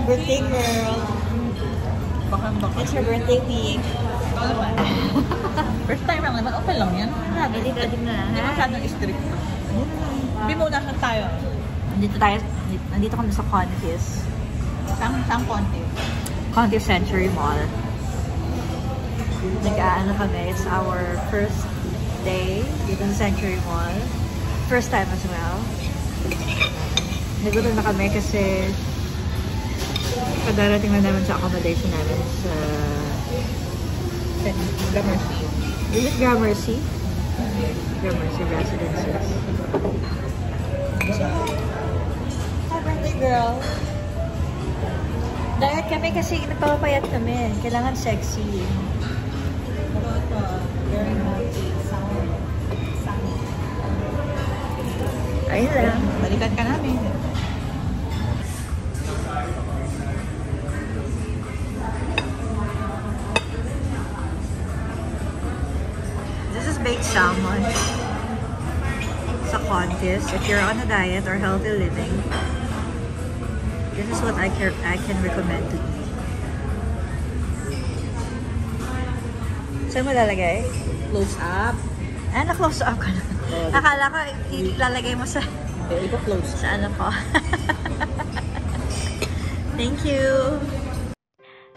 Birthday girl. It's her birthday week. Oo naman. First time lang naman, okay lang yan. Hindi masyadong strict. Bimuna saan tayo. Nandito kami sa Contis. Saan konti? Contis Century Mall. Nag-aano kami. It's our first day dito sa Century Mall. First time as well. Nagutom na kami kasi kadarating na naman sa accommodation namin sa Gramercy. Is it Gramercy? Gramercy Residences. Hi, birthday girl. Diet kami kasi nagpapapayat kami. Kailangan sexy. Pero ito, very healthy. Ayun lang. Balikan ka namin. This is baked salmon sa Contis. If you're on a diet or healthy living, this is what I can recommend to you. Saan mo lalagay? Close up. Na-close up ka na. Akala ko ilalagay mo sa Close. sa ano ko. Thank you!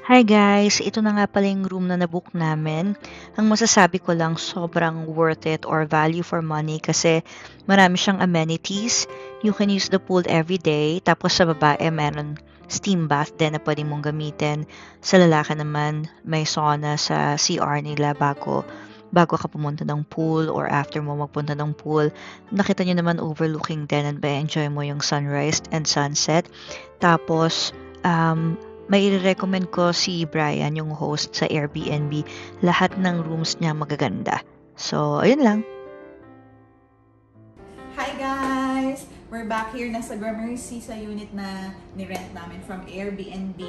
Hi guys! Ito na nga pala yung room na nabook namin. Ang masasabi ko lang, sobrang worth it or value for money kasi marami siyang amenities. You can use the pool every day. Tapos sa babae, meron steam bath din na pwede mong gamitin. Sa lalaki naman, may sauna sa CR nila bago ka pumunta ng pool or after mo magpunta ng pool. Nakita nyo naman overlooking din and enjoy mo yung sunrise and sunset. Tapos, may recommend ko si Brian, yung host sa Airbnb. Lahat ng rooms niya magaganda. So, ayun lang. Hi guys! We're back here na sa Gramercy sa unit na ni-rent namin from Airbnb.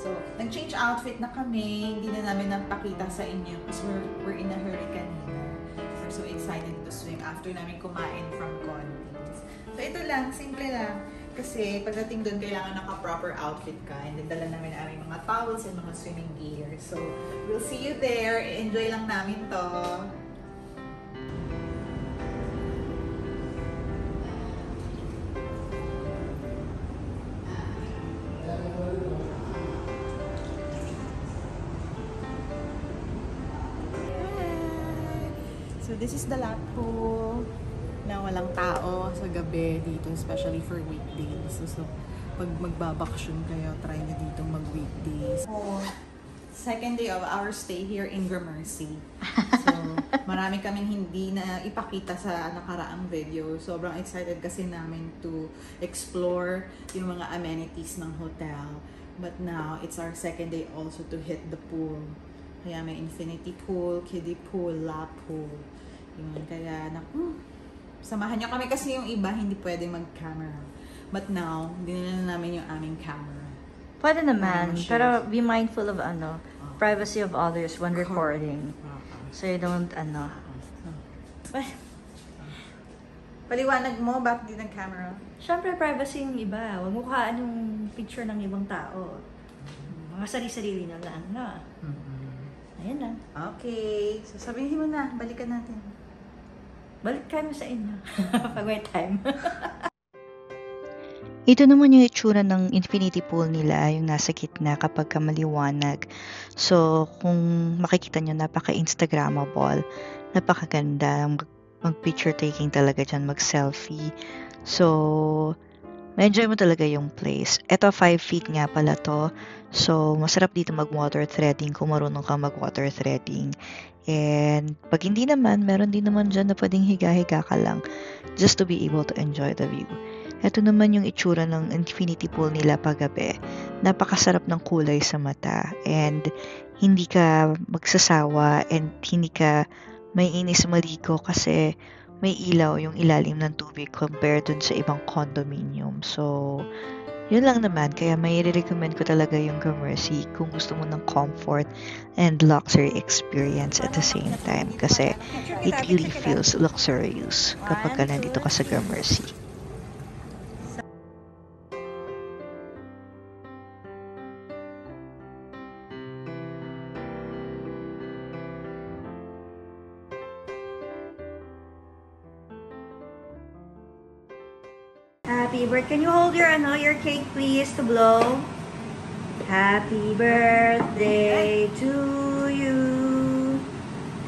So, nag-change outfit na kami. Hindi na namin napakita sa inyo because we're in a hurry kanina. We're so excited to swim after namin kumain from Contis. So, ito lang. Simple lang. Kasi pagdating doon, kailangan naka-proper outfit ka. And then, dala namin ang aming mga towels and mga swimming gear. So, we'll see you there. Enjoy lang namin to. So this is the lap pool na walang tao sa gabi dito, especially for weekdays. So pag magbabakasyon kayo, try na dito mag-weekdays. So, second day of our stay here in Gramercy. So, marami kaming hindi na ipakita sa nakaraang video. Sobrang excited kasi namin to explore yung mga amenities ng hotel. But now, it's our second day also to hit the pool. Kaya may infinity pool, kiddie pool, lap pool. Yun, kaya samahan nyo kami kasi yung iba hindi pwedeng mag-camera. But now, dinala namin yung aming camera. Pwede naman, pero be mindful of privacy of others when recording. So you don't Paliwanag mo, bakit di nag-camera? Siyempre, privacy yung iba. Huwag mo kaan yung picture ng ibang tao. Mga sarili-sarili na lang, no? Ayan na. Okay. So, sabihin mo na. Balikan natin. Balik kami sa inyo. Pag may time. Ito naman yung itsura ng infinity pool nila, yung nasa gitna kapag maliwanag. So, kung makikita nyo, napaka-instagrammable. Napakaganda. Mag-picture taking talaga dyan, mag-selfie. So, ma-enjoy mo talaga yung place. Ito, 5 feet nga pala to. So, masarap dito mag-water threading kung marunong kang mag-water threading. And, pag hindi naman, meron din naman dyan na pwedeng higa-higa ka lang just to be able to enjoy the view. Ito naman yung itsura ng infinity pool nila paggabi. Napakasarap ng kulay sa mata. And, hindi ka magsasawa and hindi ka may inis maligo kasi may ilaw yung ilalim ng tubig compared dun sa ibang condominium. So, yun lang naman. Kaya may recommend ko talaga yung Gramercy kung gusto mo ng comfort and luxury experience at the same time. Kasi it really feels luxurious kapag ka nandito ka sa Gramercy. Happy birthday. Can you hold your cake please to blow? Happy birthday to you.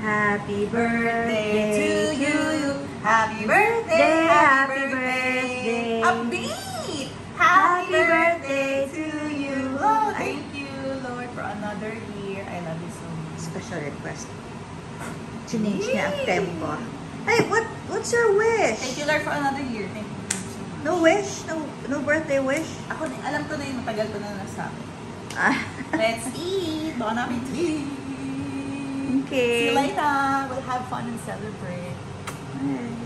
Happy birthday to you. Happy birthday, Happy birthday. Upbeat! Happy birthday to you. Oh, Ay. thank you, Lord, for another year. I love you so much. Special request. Change niya ang tempo. Hey, what's your wish? Thank you, Lord, for another year. Thank you so much. No wish? No birthday wish? Ako, alam ko na yun, matagal ko na nasabi. Ah, Let's eat! Baka namin eat! See okay. you later! We'll have fun and celebrate. Ay.